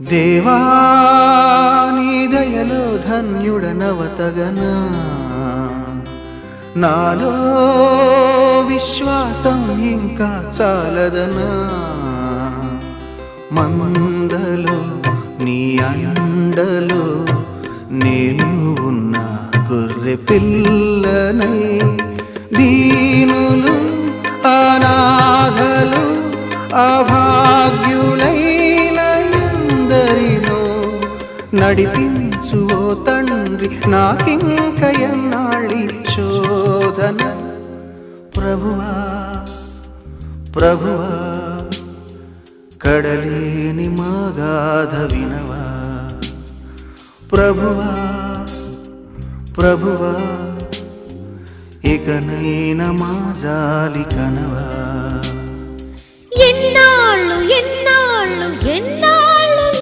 దేవా నీ దయలో ధన్యుడనవతగనా నాలో విశ్వాసం ఇంకా చాలదనా మందలో నీ అండలో నేను ఉన్న గొర్రె పిల్లనై దీనులు అనాథలు అభాగ్యులైన ఎందరినో నడిపించు ఓ తండ్రి నాకింక ఎన్నాళ్ళి శోధన ప్రభువా ప్రభువా కడలేని మాగాధ వినవా ప్రభువా ప్రభువా ఇకనైన మా జాలి కనవా ఎన్నాళ్ళు ఎన్నాళ్ళు ఎన్నాళ్ళు